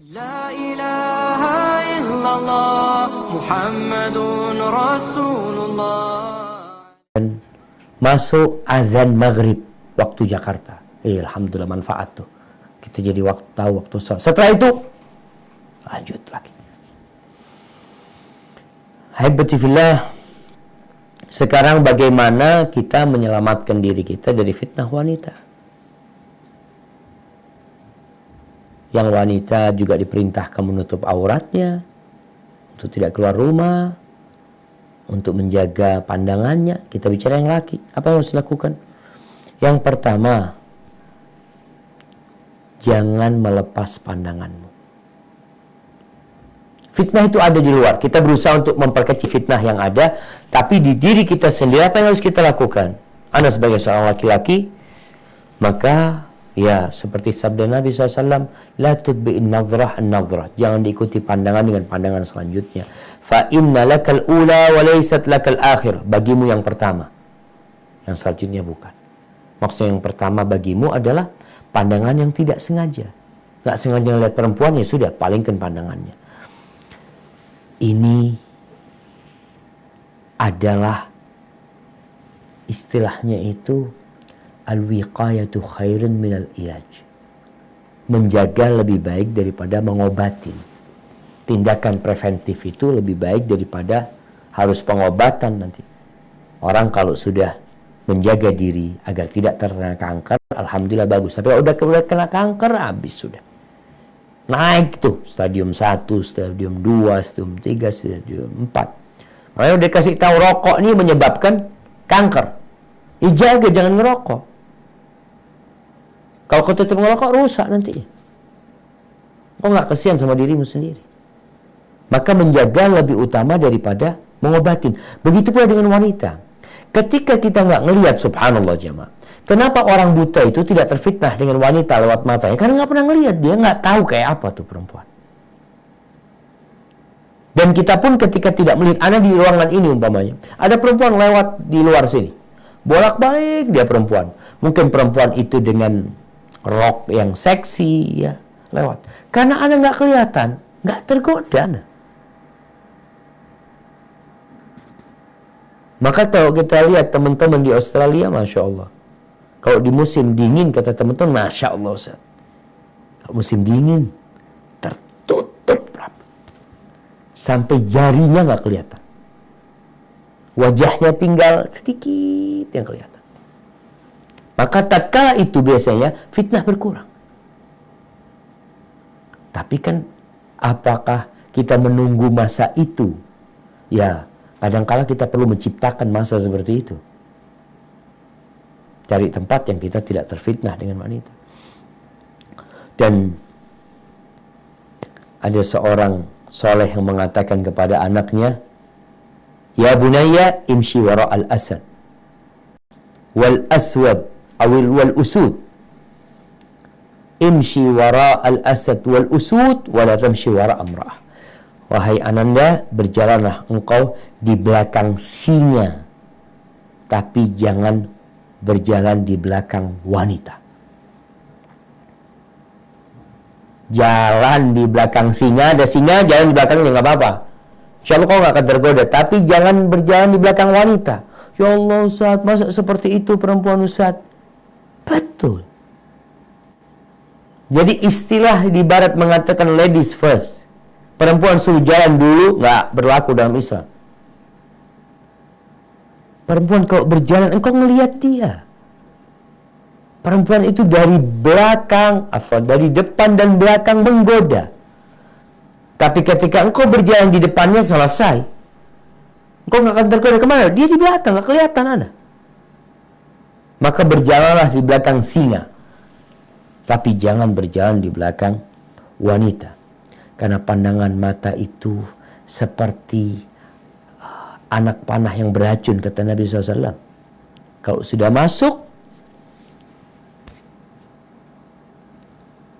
La ilaha illallah Muhammadun Rasulullah. Masuk azan maghrib waktu Jakarta. Alhamdulillah, manfaat tuh. Kita jadi waktu sholat. Setelah itu lanjut lagi. Haibati fillah. Sekarang bagaimana kita menyelamatkan diri kita dari fitnah wanita? Yang wanita juga diperintahkan menutup auratnya, untuk tidak keluar rumah, untuk menjaga pandangannya. Kita bicara yang laki, apa yang harus dilakukan? Yang pertama, jangan melepas pandanganmu. Fitnah itu ada di luar. Kita berusaha untuk memperkecil fitnah yang ada, tapi di diri kita sendiri apa yang harus kita lakukan? Anda sebagai seorang laki-laki, maka ya seperti sabda Nabi SAW, la tutbi'in nadhrah an-nadhrah. Jangan diikuti pandangan dengan pandangan selanjutnya. Fa inna lakal ula wa laysat lakal akhir. Bagimu yang pertama, yang selanjutnya bukan. Maksudnya yang pertama bagimu adalah pandangan yang tidak sengaja. Nggak sengaja melihat perempuan, ya sudah, palingkan pandangannya. Ini adalah istilahnya itu al-wiqayatu khairun minal ilaj. Menjaga lebih baik daripada mengobati. Tindakan preventif itu lebih baik daripada harus pengobatan nanti. Orang kalau sudah menjaga diri agar tidak terkena kanker, alhamdulillah bagus. Tapi kalau udah kena kanker, habis sudah. Naik tuh, stadium 1, stadium 2, stadium 3, stadium 4. Makanya udah kasih tahu rokok ini menyebabkan kanker. Jaga, jangan ngerokok. Kalau kau tetap ngerokok, rusak nanti. Kau nggak kasihan sama dirimu sendiri. Maka menjaga lebih utama daripada mengobatin. Begitu pula dengan wanita. Ketika kita nggak ngelihat, subhanallah jemaah. Kenapa orang buta itu tidak terfitnah dengan wanita lewat matanya? Karena nggak pernah ngelihat, dia nggak tahu kayak apa tuh perempuan. Dan kita pun ketika tidak melihat, ada di ruangan ini umpamanya, ada perempuan lewat di luar sini, bolak-balik dia perempuan. Mungkin perempuan itu dengan rok yang seksi, ya lewat. Karena Anda nggak kelihatan, nggak tergoda Anda. Maka kalau kita lihat teman-teman di Australia, Masya Allah. Kalau di musim dingin, kata teman-teman, Masya Allah Ustaz. Kalau musim dingin, tertutup rapat. Sampai jarinya nggak kelihatan. Wajahnya tinggal sedikit yang kelihatan. Maka tatkala itu biasanya fitnah berkurang. Tapi kan apakah kita menunggu masa itu? Ya, kadang-kala kita perlu menciptakan masa seperti itu. Cari tempat yang kita tidak terfitnah dengan wanita. Dan ada seorang soleh yang mengatakan kepada anaknya, ya bunayya imshi wara al-asad wal aswad wal usud. Imshi wara al-asad wal usud wala tamshi wara amra'ah. Wahai ananda, berjalanlah engkau di belakang singa, tapi jangan berjalan di belakang wanita. Jalan di belakang singa, ada singa, jalan di belakangnya nggak apa-apa. Insya Allah kau nggak akan tergoda, tapi jangan berjalan di belakang wanita. Ya Allah Ustaz, masa seperti itu perempuan Ustaz? Betul. Jadi istilah di barat mengatakan ladies first. Perempuan suruh jalan dulu, nggak berlaku dalam Islam. Perempuan kalau berjalan, engkau ngelihat dia. Perempuan itu dari belakang, dari depan dan belakang menggoda. Tapi ketika engkau berjalan di depannya, selesai. Engkau nggak akan tergoda kemana? Dia di belakang, nggak kelihatan Anda. Maka berjalanlah di belakang singa. Tapi jangan berjalan di belakang wanita. Karena pandangan mata itu seperti anak panah yang beracun, kata Nabi SAW. Kalau sudah masuk,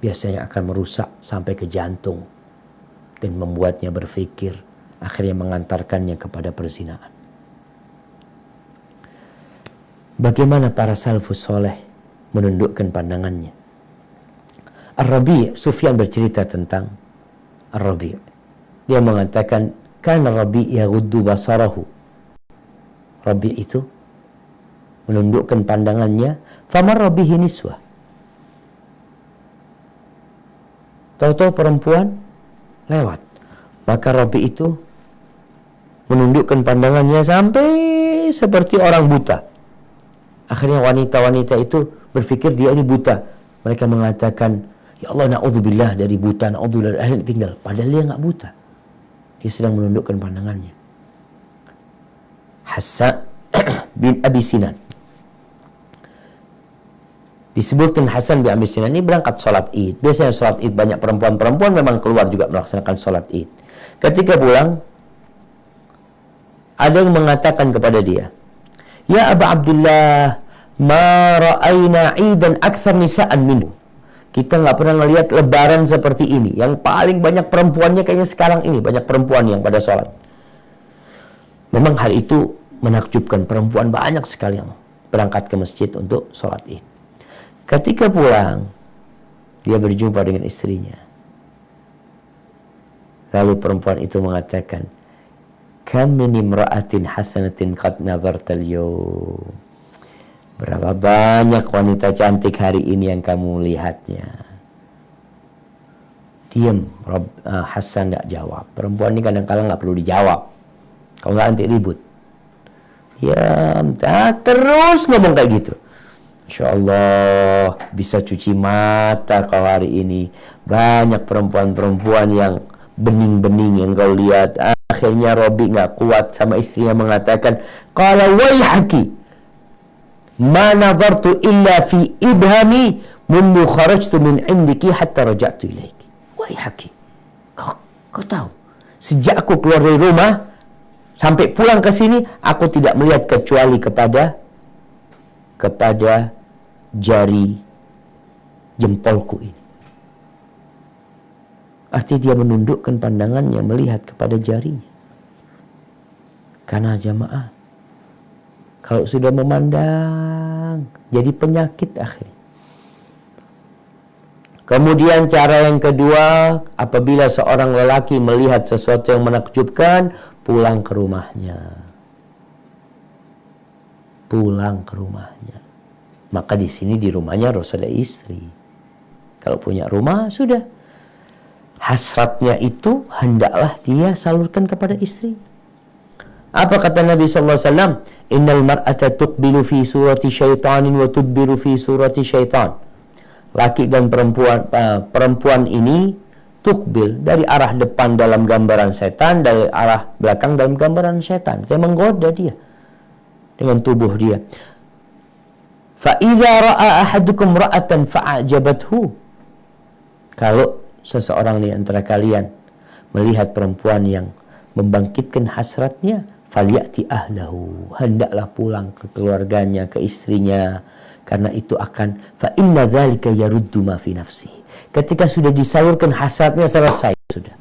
biasanya akan merusak sampai ke jantung. Dan membuatnya berpikir, akhirnya mengantarkannya kepada perzinahan. Bagaimana para salafus soleh menundukkan pandangannya? Ar-Rabi' Sufyan bercerita tentang Ar-Rabi'. Dia mengatakan, kana Rabi' yaghuddu basarahu. Rabi' itu menundukkan pandangannya, famarra bihi niswah. Tahu-tahu perempuan lewat. Maka Rabi' itu menundukkan pandangannya sampai seperti orang buta. Akhirnya wanita-wanita itu berpikir dia ini buta. Mereka mengatakan, ya Allah, na'udzubillah dari buta, na'udzubillah, akhirnya tinggal. Padahal dia nggak buta. Dia sedang menundukkan pandangannya. Hasan bin Abi Sinan. Disebutkan Hasan bin Abi Sinan ini berangkat sholat id. Biasanya sholat id banyak perempuan-perempuan memang keluar juga melaksanakan sholat id. Ketika pulang, ada yang mengatakan kepada dia, ya Aba Abdullah, ma ra'ayna idan aktsar nisa'an minhu. Kita nggak pernah melihat lebaran seperti ini. Yang paling banyak perempuannya kayaknya sekarang ini. Banyak perempuan yang pada sholat. Memang hari itu menakjubkan. Perempuan banyak sekali yang berangkat ke masjid untuk sholat id. Ketika pulang, dia berjumpa dengan istrinya. Lalu perempuan itu mengatakan, kam min imra'atin hasanatin qad nazarta al-yawm. Berapa banyak wanita cantik hari ini yang kamu lihatnya. Diam, Hasan tidak jawab. Perempuan ini kadang-kadang nggak perlu dijawab. Kalau nggak nanti ribut. Ya, terus ngomong kayak gitu. Insya Allah bisa cuci mata kau hari ini. Banyak perempuan-perempuan yang bening-bening yang kau lihat. Akhirnya Rabi nggak kuat sama istrinya mengatakan, qala waihaki, ma nadartu illa fi ibhami mundu kharajtu min indiki hatta raja'tu ilaiki. Waihaki, kau tahu, sejak aku keluar dari rumah sampai pulang ke sini, aku tidak melihat kecuali kepada jari jempolku ini. Artinya dia menundukkan pandangannya melihat kepada jarinya. Karena jamaah, kalau sudah memandang, jadi penyakit akhirnya. Kemudian cara yang kedua, apabila seorang lelaki melihat sesuatu yang menakjubkan, pulang ke rumahnya. Pulang ke rumahnya. Maka di sini di rumahnya harus ada istri. Kalau punya rumah, sudah. Hasratnya itu hendaklah dia salurkan kepada istri. Apa kata Nabi SAW? Innal mar'ata tuqbilu fi surati syaitanin wa tudbiru fi surati syaitan. Laki dan perempuan ini tukbil dari arah depan dalam gambaran setan, dari arah belakang dalam gambaran setan. Dia menggoda dia dengan tubuh dia. Fa idza ra'a ahadukum ra'atan fa'ajabathu. Kalau seseorang di antara kalian melihat perempuan yang membangkitkan hasratnya, falyati ahlahu, hendaklah pulang ke keluarganya, ke istrinya, karena itu akan fa inna dzalika yaruddu ma fi nafsi. Ketika sudah disalurkan hasratnya, selesai sudah.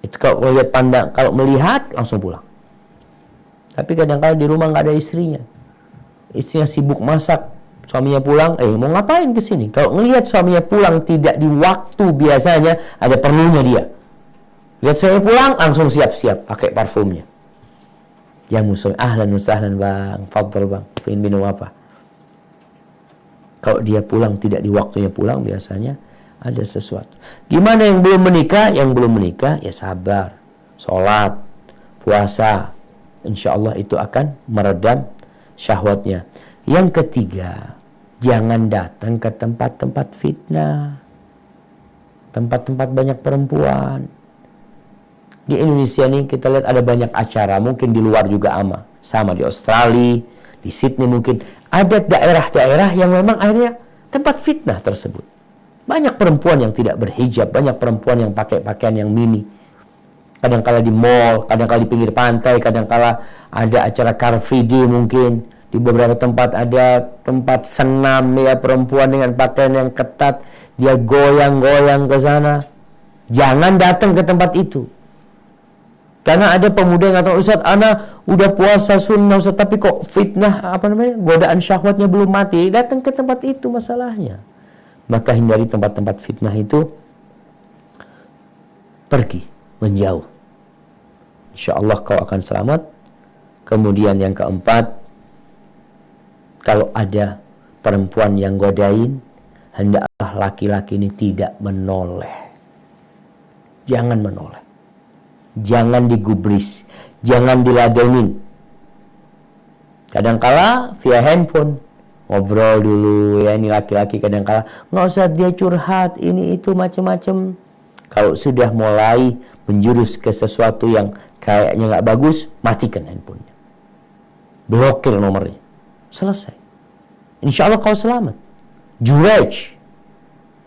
Itu kalau lihat pandang, kalau melihat langsung pulang. Tapi kadang-kadang di rumah nggak ada istrinya, istrinya sibuk masak, suaminya pulang, mau ngapain ke sini? Kalau ngelihat suaminya pulang tidak di waktu biasanya, ada perlunya dia. Lihat suaminya pulang, langsung siap-siap pakai parfumnya. Ya musuh, ahlan usahlan bang, fadl bang, pengen minum apa? Kalau dia pulang tidak di waktunya pulang, biasanya ada sesuatu. Gimana yang belum menikah? Yang belum menikah ya sabar, sholat, puasa, insya Allah itu akan meredam syahwatnya. Yang ketiga, jangan datang ke tempat-tempat fitnah, tempat-tempat banyak perempuan. Di Indonesia nih kita lihat ada banyak acara, mungkin di luar juga sama di Australia, di Sydney mungkin ada daerah-daerah yang memang akhirnya tempat fitnah tersebut. Banyak perempuan yang tidak berhijab, banyak perempuan yang pakai pakaian yang mini. Kadang-kala di mall, kadang-kala di pinggir pantai, kadang-kala ada acara car free day mungkin. Di beberapa tempat ada tempat senam ya, perempuan dengan pakaian yang ketat, dia goyang-goyang ke sana. Jangan datang ke tempat itu. Karena ada pemuda yang kata, Ustaz, ana udah puasa sunnah Ustaz, tapi kok fitnah godaan syahwatnya belum mati. Datang ke tempat itu masalahnya. Maka hindari tempat-tempat fitnah itu. pergi, menjauh. Insya Allah kau akan selamat. Kemudian yang keempat, kalau ada perempuan yang godain, hendaklah laki-laki ini tidak menoleh. Jangan menoleh. Jangan digubris. Jangan diladenin. Kadangkala via handphone ngobrol dulu ya, ini laki-laki kadangkala nggak usah dia curhat ini itu macam-macam. Kalau sudah mulai menjurus ke sesuatu yang kayaknya nggak bagus, matikan handphonenya, blokir nomornya, selesai. Insya Allah kau selamat. Jurej,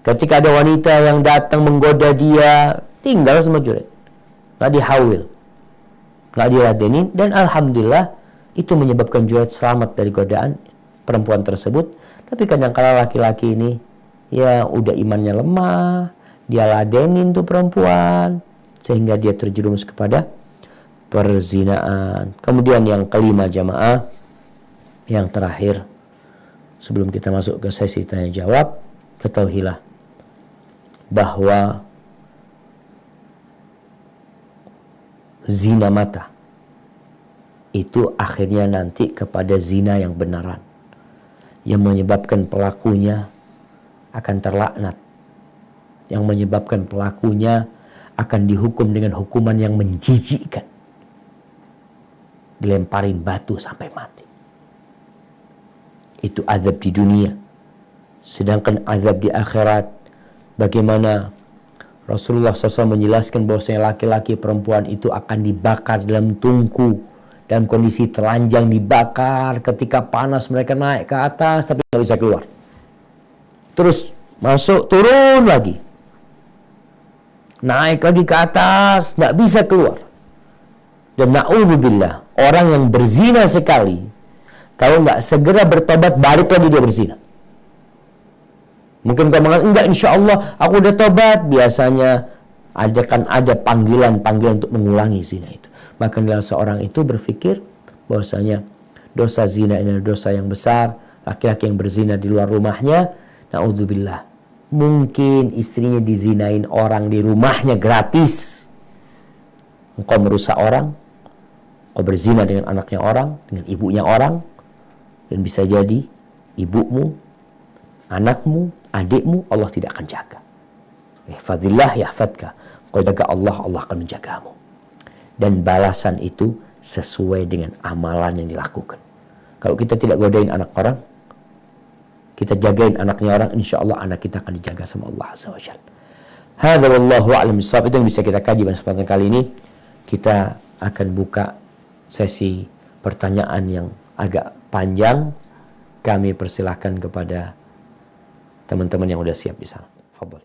ketika ada wanita yang datang menggoda dia, tinggal sama Jurej, nggak dihawil, nggak diladenin, dan alhamdulillah itu menyebabkan Jurej selamat dari godaan perempuan tersebut. Tapi kadang-kala laki-laki ini ya udah imannya lemah, dia ladenin tuh perempuan sehingga dia terjerumus kepada perzinaan. Kemudian yang kelima jamaah, yang terakhir sebelum kita masuk ke sesi tanya jawab, ketahuilah bahwa zina mata itu akhirnya nanti kepada zina yang benaran, yang menyebabkan pelakunya akan terlaknat, yang menyebabkan pelakunya akan dihukum dengan hukuman yang menjijikkan, dilemparin batu sampai mati. Itu azab di dunia. Sedangkan azab di akhirat, bagaimana Rasulullah SAW menjelaskan bahwasanya laki-laki perempuan itu akan dibakar dalam tungku, dalam kondisi telanjang dibakar. Ketika panas mereka naik ke atas tapi tidak bisa keluar, terus masuk turun lagi, naik lagi ke atas, tidak bisa keluar. Dan na'udzubillah, orang yang berzina sekali, kalau nggak segera bertobat, balik lagi dia berzina. Mungkin kau mengatakan, enggak, insya Allah aku udah tobat. Biasanya ada panggilan-panggilan untuk mengulangi zina itu. Maka seorang itu berpikir bahwasanya dosa zina ini adalah dosa yang besar. Laki-laki yang berzina di luar rumahnya, na'udzubillah, mungkin istrinya dizinain orang di rumahnya gratis. Engkau merusak orang, kau berzina dengan anaknya orang, dengan ibunya orang, dan bisa jadi ibumu, anakmu, adikmu Allah tidak akan jaga. Ihfadillah yahfadka. Kau jaga Allah, Allah akan menjagamu. Dan balasan itu sesuai dengan amalan yang dilakukan. Kalau kita tidak godain anak orang, kita jagain anaknya orang, insya Allah anak kita akan dijaga sama Allah Azza wa Jalla. Hadza wallahu a'lam bishawab. Itu yang bisa kita kaji pada kesempatan kali ini. Kita akan buka sesi pertanyaan yang agak panjang. Kami persilahkan kepada teman-teman yang sudah siap di sana. Fadhol.